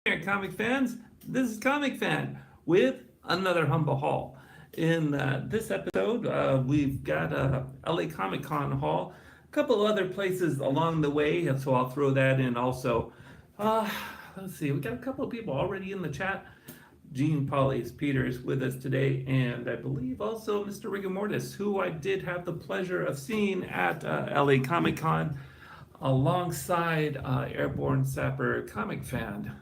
Here, comic fans. This is Comic Fan with another humble haul. In this episode, we've got a LA Comic Con haul, a couple other places along the way, so I'll throw that in also. Uh, let's see, we got a couple of people already in the chat. Gene Polly's Peter is with us today, and I believe also Mr. Rigamortis, who I did have the pleasure of seeing at LA Comic Con alongside Airborne Sapper Comic Fan.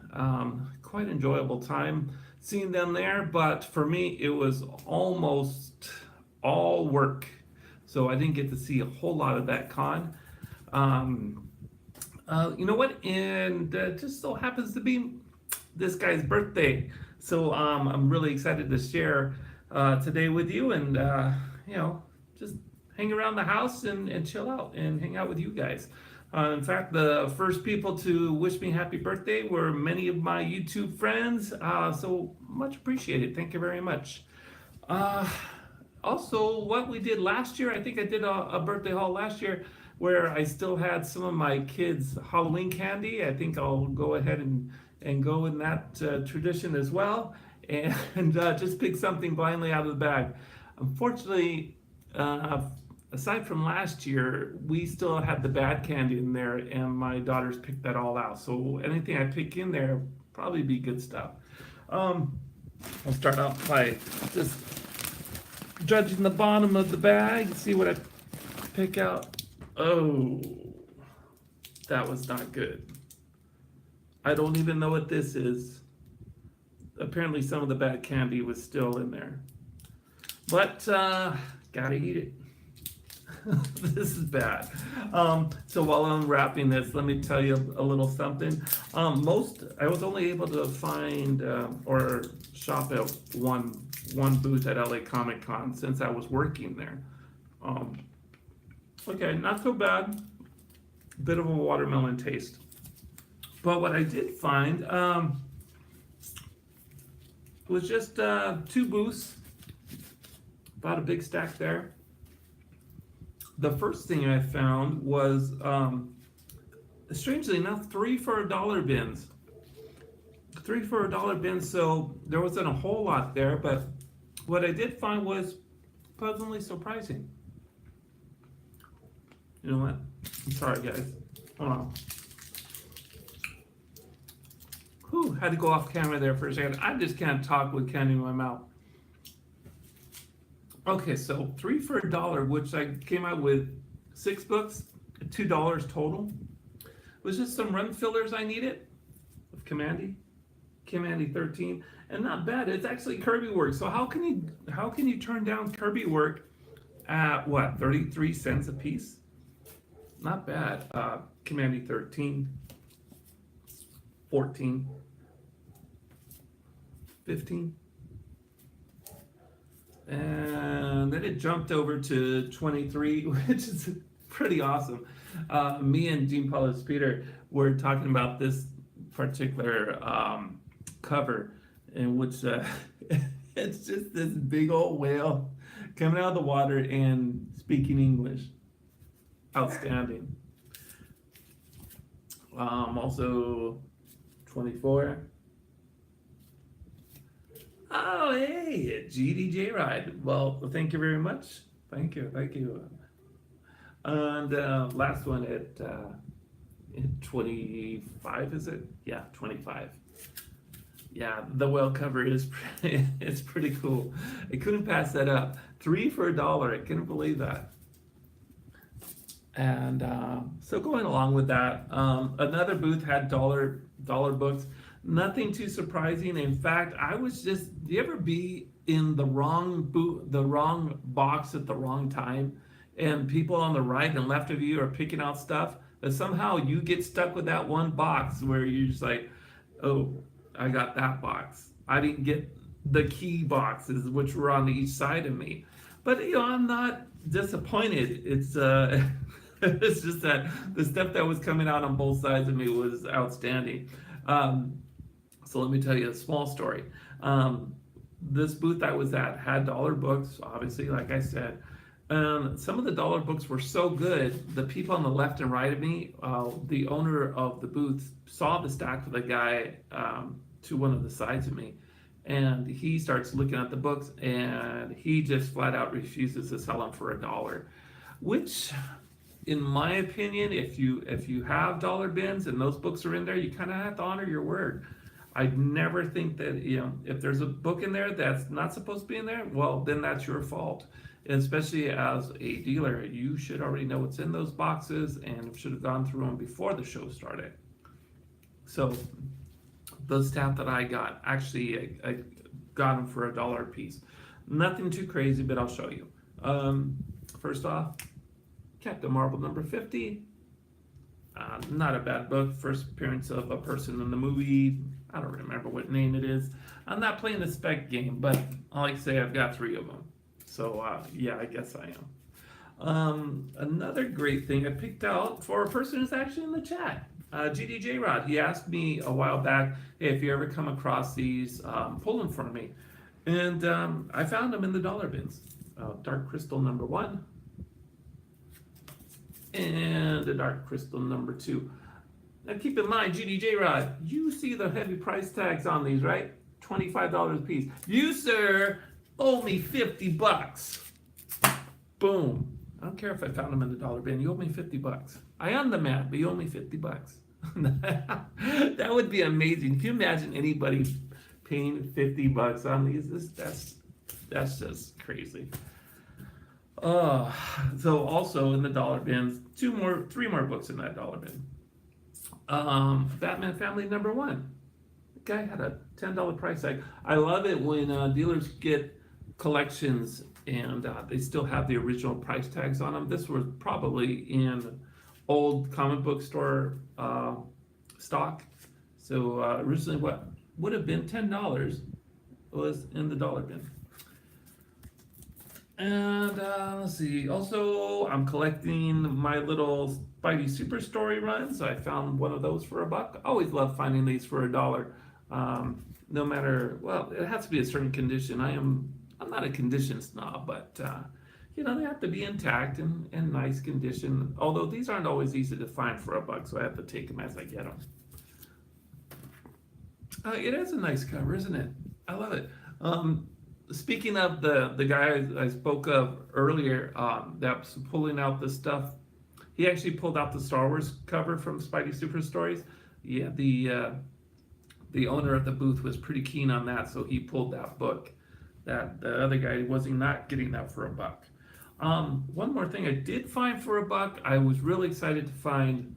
Quite enjoyable time seeing them there, but for me it was almost all work, so I didn't get to see a whole lot of that con. You know what? And just so happens to be this guy's birthday, so I'm really excited to share today with you, and just hang around the house and chill out and hang out with you guys. In fact, the first people to wish me happy birthday were many of my YouTube friends, so much appreciated. Thank you very much. Also, what we did last year, I think I did a birthday haul last year where I still had some of my kids' Halloween candy. I think I'll go ahead and go in that tradition as well, and just pick something blindly out of the bag. Unfortunately, aside from last year, we still had the bad candy in there, and my daughters picked that all out. So anything I pick in there probably be good stuff. I'll start out by just judging the bottom of the bag, see what I pick out. Oh, that was not good. I don't even know what this is. Apparently some of the bad candy was still in there. But gotta eat it. This is bad. So while I'm wrapping this, let me tell you a little something. I was only able to find or shop at one booth at LA Comic Con since I was working there. Okay, not so bad. Bit of a watermelon taste. But what I did find was just two booths. About a big stack there. The first thing I found was, strangely enough, 3 for $1 bins. 3 for $1 bins, so there wasn't a whole lot there, but what I did find was pleasantly surprising. You know what? I'm sorry, guys. Hold on. Whew, had to go off camera there for a second. I just can't talk with candy in my mouth. Okay, so 3 for $1, which I came out with 6 books, $2 total. It was just some run fillers I needed of Commandy 13, and not bad. It's actually Kirby work. So how can you turn down Kirby work at what, 33 cents a piece? Not bad. Commandy 13, 14, 15. And then it jumped over to 23, which is pretty awesome. Me and Gene Paulus Peter were talking about this particular cover, in which it's just this big old whale coming out of the water and speaking English. Outstanding. Also 24. Oh, hey, GDJ Ride. Well, thank you very much. Thank you. And last one at 25, is it? Yeah, 25. Yeah, the whale cover is it's pretty cool. I couldn't pass that up. 3 for $1. I couldn't believe that. And so going along with that, another booth had dollar books. Nothing too surprising. In fact, do you ever be in the wrong box at the wrong time, and people on the right and left of you are picking out stuff, but somehow you get stuck with that one box where you're just like, oh, I got that box. I didn't get the key boxes, which were on each side of me. But I'm not disappointed. It's it's just that the stuff that was coming out on both sides of me was outstanding. So let me tell you a small story. This booth I was at had dollar books, obviously, like I said. And some of the dollar books were so good, the people on the left and right of me, the owner of the booth saw the stack of the guy to one of the sides of me, and he starts looking at the books, and he just flat out refuses to sell them for $1, which, in my opinion, if you have dollar bins and those books are in there, you kind of have to honor your word. I'd never think that, if there's a book in there that's not supposed to be in there, well, then that's your fault. And especially as a dealer, you should already know what's in those boxes and should have gone through them before the show started. So the staff that I got, actually, I got them for $1 a piece. Nothing too crazy, but I'll show you. First off, Captain Marvel number 50. Not a bad book. First appearance of a person in the movie. I don't remember what name it is. I'm not playing the spec game, but I like to say I've got 3 of them. So yeah, I guess I am. Another great thing I picked out for a person who's actually in the chat. GDJ Rod, he asked me a while back, hey, if you ever come across these, pull them for me. And I found them in the dollar bins. Dark Crystal number 1. And the Dark Crystal number 2. Now keep in mind, GDJ Rod, you see the heavy price tags on these, right? $25 a piece. You, sir, owe me $50. Boom. I don't care if I found them in the dollar bin. You owe me $50. I am the man, but you owe me $50. That would be amazing. Can you imagine anybody paying $50 on these? That's just crazy. So also in the dollar bins, 3 more books in that dollar bin. Batman Family number 1. The guy had a $10 price tag. I love it when dealers get collections and they still have the original price tags on them. This was probably in old comic book store stock. So originally what would have been $10 was in the dollar bin. And let's see, also I'm collecting my little Spidey Super Story runs. I found one of those for $1. Always love finding these for $1. No matter, well, it has to be a certain condition. I'm not a condition snob, but they have to be intact and nice condition. Although these aren't always easy to find for $1, so I have to take them as I get them. It is a nice cover, isn't it? I love it. Speaking of the guy I spoke of earlier, that was pulling out the stuff, he actually pulled out the Star Wars cover from Spidey Super Stories. Yeah, the owner of the booth was pretty keen on that, so he pulled that book. That the other guy wasn't not getting that for $1. One more thing I did find for $1. I was really excited to find,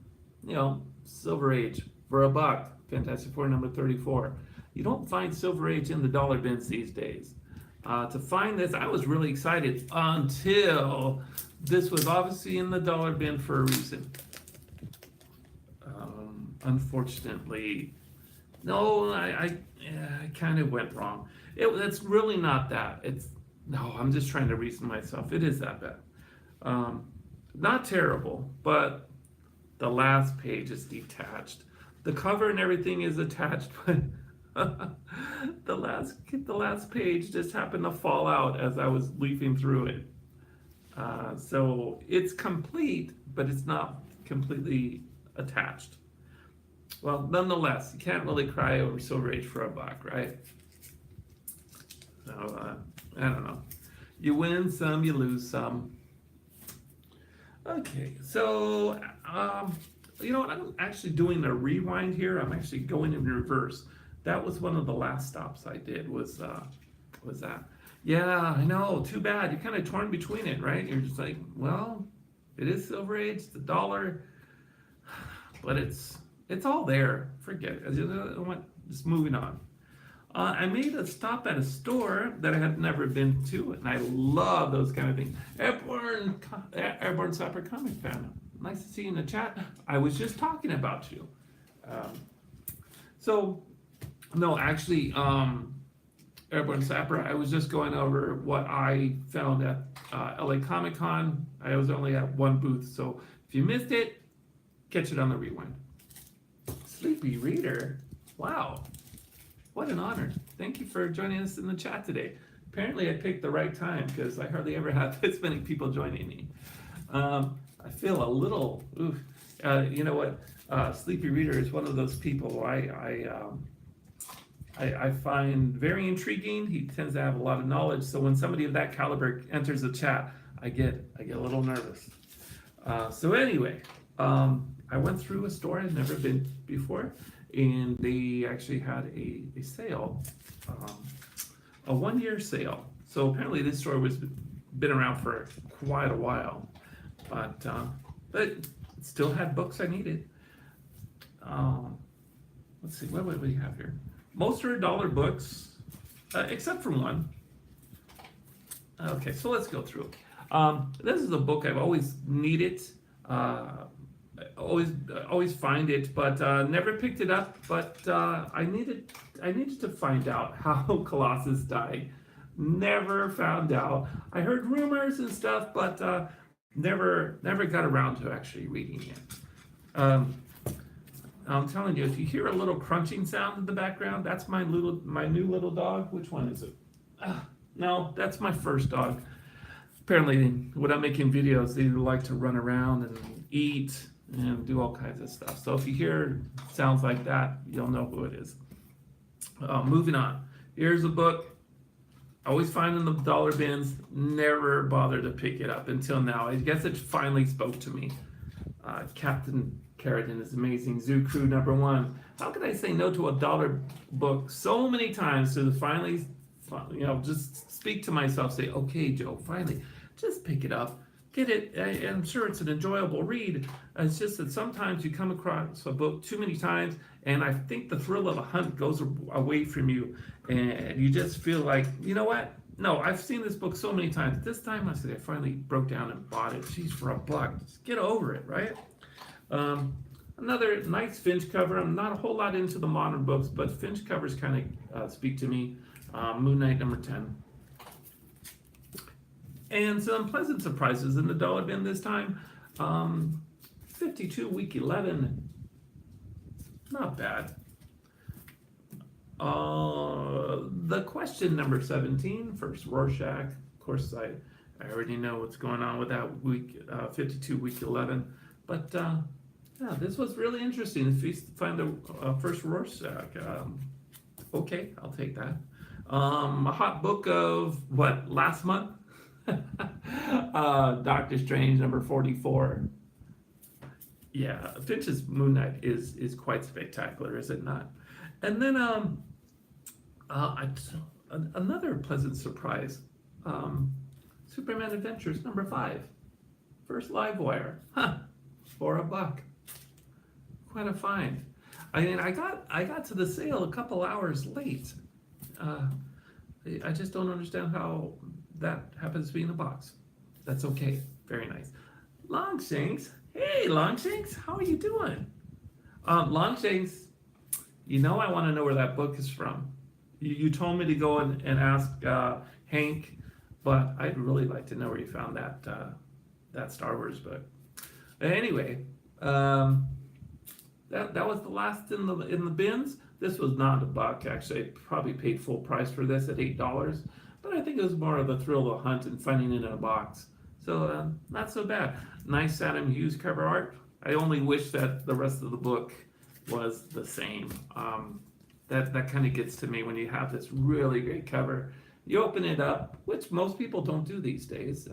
Silver Age for $1. Fantastic Four number 34. You don't find Silver Age in the dollar bins these days. To find this, I was really excited until this was obviously in the dollar bin for a reason. Unfortunately, no, I kind of went wrong. It's really not that. I'm just trying to reason myself. It is that bad. Not terrible, but the last page is detached. The cover and everything is attached, but the last page just happened to fall out as I was leafing through it. So it's complete, but it's not completely attached. Well, nonetheless, you can't really cry over Silver Age for $1, right? So, I don't know. You win some, you lose some. Okay, so, I'm actually doing a rewind here. I'm actually going in reverse. That was one of the last stops I did, was that. Yeah, I know, too bad. You're kind of torn between it, right? You're just like, well, it is Silver Age, the dollar, but it's all there. Forget it. Just moving on. I made a stop at a store that I had never been to, and I love those kind of things. Airborne Sapper Comicfan. Nice to see you in the chat. I was just talking about you. No, actually, Airborne Sapper, I was just going over what I found at LA Comic Con. I was only at one booth, so if you missed it, catch it on the rewind. Sleepy Reader, wow, what an honor. Thank you for joining us in the chat today. apparently I picked the right time because I hardly ever have this many people joining me. I feel a little, you know what? Sleepy Reader is one of those people I find very intriguing. He tends to have a lot of knowledge. So when somebody of that caliber enters the chat, I get a little nervous. So anyway, I went through a store I'd never been before, and they actually had a sale, a 1-year sale. So apparently this store was been around for quite a while, but it still had books I needed. Let's see, what would we have here? Most are $1 books, except for one. Okay, so let's go through. This is a book I've always needed, always find it, but never picked it up. But I needed to find out how Colossus died. Never found out. I heard rumors and stuff, but never got around to actually reading it. I'm telling you, if you hear a little crunching sound in the background, that's my new little dog. Which one is it? No, that's my first dog. Apparently, when I'm making videos, they like to run around and eat and do all kinds of stuff. So if you hear sounds like that, you'll know who it is. Moving on. Here's a book. Always find in the dollar bins. Never bothered to pick it up until now. I guess it finally spoke to me. Captain Carrot and his Amazing Zoo Crew #1. How could I say no to a dollar book so many times to finally, just speak to myself, say, okay, Joe, finally, just pick it up, get it. I'm sure it's an enjoyable read. It's just that sometimes you come across a book too many times, and I think the thrill of a hunt goes away from you, and you just feel like, you know what? No, I've seen this book so many times. This time I said I finally broke down and bought it. Geez, for $1. Just get over it, right? Another nice Finch cover. I'm not a whole lot into the modern books, but Finch covers kind of speak to me. Moon Knight #10. And some pleasant surprises in the dollar bin this time. 52 week 11. Not bad. The question #17, first Rorschach. Of course, I already know what's going on with that week, 52 week 11. But yeah, this was really interesting. If you find a first Rorschach, okay, I'll take that. A hot book of what, last month? Doctor Strange #44. Yeah, Finch's Moon Knight is quite spectacular, is it not? And then another pleasant surprise. Superman Adventures #5. First live wire. For $1. Quite a find. I mean, I got to the sale a couple hours late. I just don't understand how that happens to be in a box. That's okay. Very nice. Longshanks. Hey, Longshanks. How are you doing? Longshanks, I want to know where that book is from. You told me to go and ask Hank, but I'd really like to know where you found that Star Wars book. Anyway, that was the last in the bins. This was not $1. Actually, I probably paid full price for this at $8, but I think it was more of the thrill of the hunt and finding it in a box. So not so bad. Nice Adam Hughes cover art. I only wish that the rest of the book was the same. That kind of gets to me when you have this really great cover. You open it up, which most people don't do these days.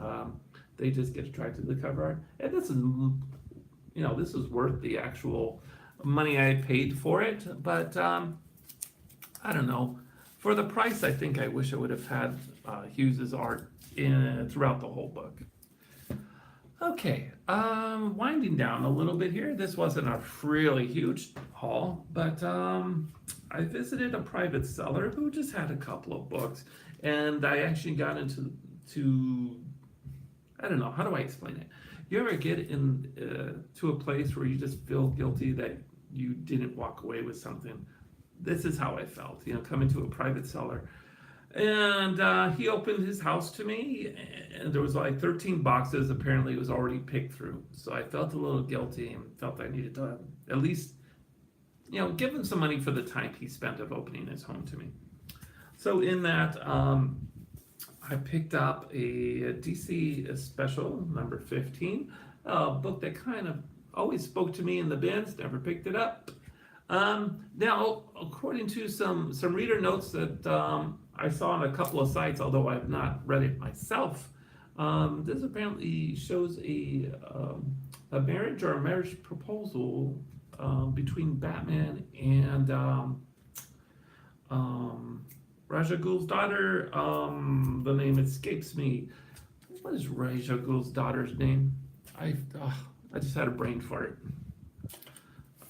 They just get attracted to the cover art. And this is worth the actual money I paid for it. But I don't know. For the price, I think I wish I would have had Hughes's art throughout the whole book. Okay, winding down a little bit here. This wasn't a really huge haul, but I visited a private seller who just had a couple of books, and I actually got into I don't know, how do I explain it? You ever get to a place where you just feel guilty that you didn't walk away with something? This is how I felt, coming to a private seller. And he opened his house to me, and there was like 13 boxes. Apparently it was already picked through. So I felt a little guilty and felt I needed to at least, give him some money for the time he spent of opening his home to me. So in that, I picked up a DC special, number 15, a book that kind of always spoke to me in the bins, never picked it up. Now, according to some reader notes that I saw on a couple of sites, although I have not read it myself, this apparently shows a marriage or a marriage proposal between Batman and Ra's al Ghul's daughter. The name escapes me. What is Ra's al Ghul's daughter's name? I just had a brain fart.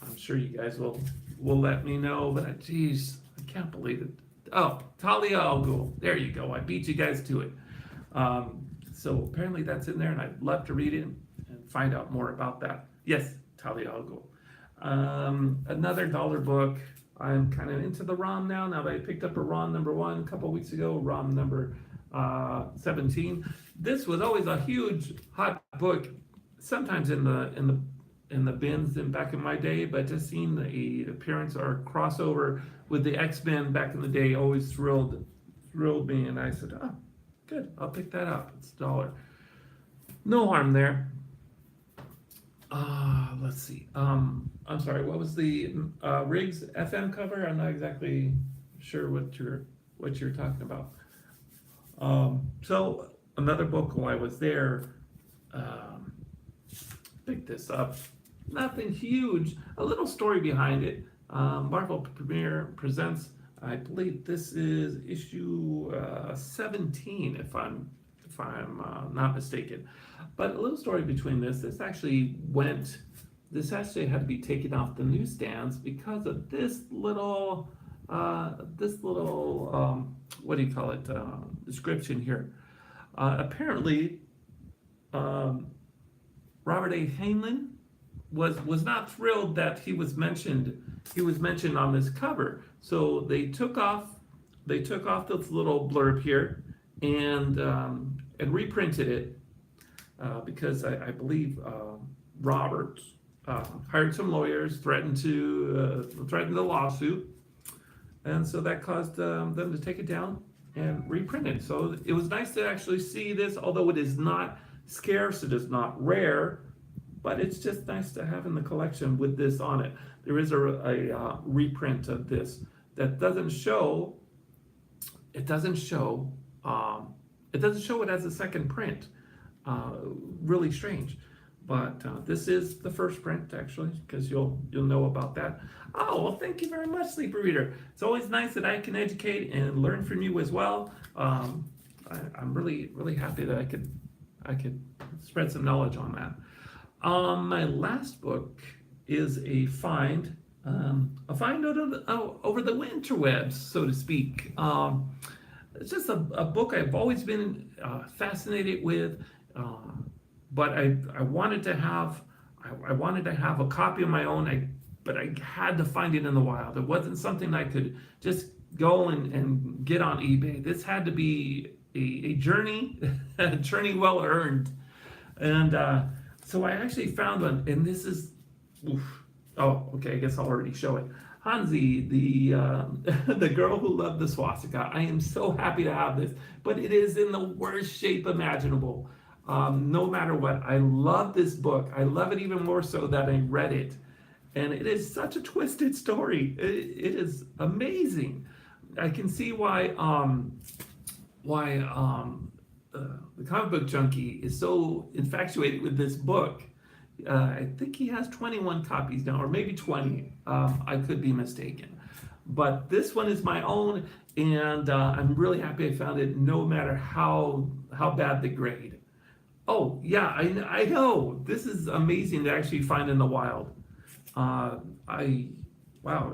I'm sure you guys will let me know, but geez, I can't believe it. Oh, Talia al Ghul. There you go. I beat you guys to it. So apparently that's in there, and I'd love to read it and find out more about that. Yes, Talia al Ghul. Another dollar book. I'm kind of into the ROM now. Now that I picked up a ROM number 1 a couple weeks ago, ROM number 17. This was always a huge hot book, sometimes in the bins and back in my day, but just seeing the appearance or crossover with the X-Men back in the day always thrilled me, and I said, oh, good, I'll pick that up. It's $1. No harm there. Let's see. I'm sorry. What was the Riggs FM cover? I'm not exactly sure what you're talking about. So another book while I was there, picked this up. Nothing huge. A little story behind it. Marvel Premiere presents. I believe this is issue 17, if I'm not mistaken. But a little story between this. This actually had to be taken off the newsstands because of this little what do you call it, description here. Apparently, Robert A. Heinlein was not thrilled that he was mentioned on this cover. So they took off this little blurb here and reprinted it because I believe Robert hired some lawyers, threatened the lawsuit, and so that caused them to take it down and reprint it. So it was nice to actually see this, although it is not scarce, it is not rare, but it's just nice to have in the collection with this on it. There is a reprint of this that doesn't show. It doesn't show it as a second print. Really strange. But this is the first print, actually, because you'll know about that. Oh, well, thank you very much, Sleeper Reader. It's always nice that I can educate and learn from you as well. I'm really happy that I could spread some knowledge on that. My last book is a find over the interwebs, so to speak. It's just a book I've always been fascinated with. But I wanted to have a copy of my own, but I had to find it in the wild. It wasn't something I could just go and get on eBay. This had to be a journey, a journey well earned. And so I actually found one, and this is, oh, okay, I guess I'll already show it. Hansi, the girl who loved the swastika. I am so happy to have this, but it is in the worst shape imaginable. No matter what, I love this book. I love it even more so that I read it. And it is such a twisted story. It is amazing. I can see why the comic book junkie is so infatuated with this book. I think he has 21 copies now, or maybe 20. I could be mistaken. But this one is my own, and I'm really happy I found it, no matter how bad the grade. Oh, yeah, I know. This is amazing to actually find in the wild. Wow,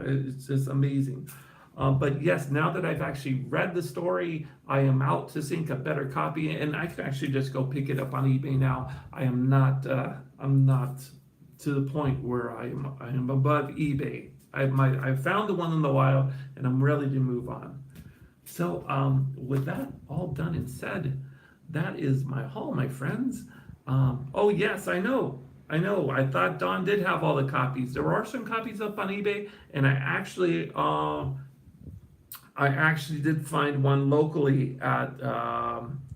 it's just amazing. But yes, now that I've actually read the story, I am out to seek a better copy, and I can actually just go pick it up on eBay now. I'm not to the point where I am above eBay. I found the one in the wild, and I'm ready to move on. So with that all done and said, that is my haul, my friends. Oh yes, I know. I thought Don did have all the copies. There are some copies up on eBay, and I actually I actually did find one locally at,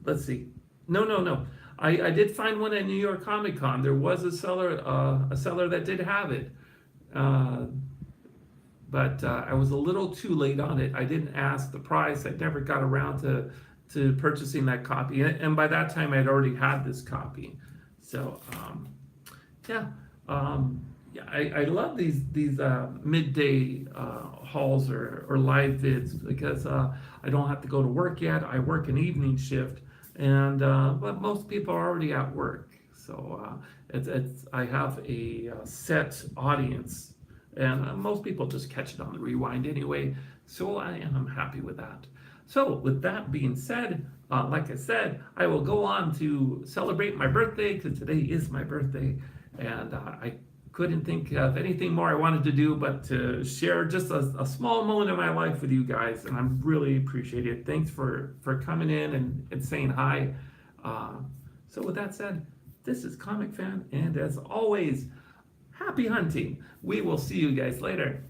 let's see, no. I did find one at New York Comic Con. There was a seller that did have it. Uh, but I was a little too late on it. I didn't ask the price. I never got around to purchasing that copy, and by that time I'd already had this copy. So yeah, yeah, I love these midday hauls or live vids because I don't have to go to work yet. I work an evening shift, and but most people are already at work, so it's I have a set audience, and most people just catch it on the rewind anyway. So I am happy with that. So with that being said, like I said, I will go on to celebrate my birthday because today is my birthday, and I couldn't think of anything more I wanted to do but to share just a small moment in my life with you guys, and I'm really appreciate it. Thanks for coming in and saying hi. So with that said, this is Comic Fan, and as always, happy hunting. We will see you guys later.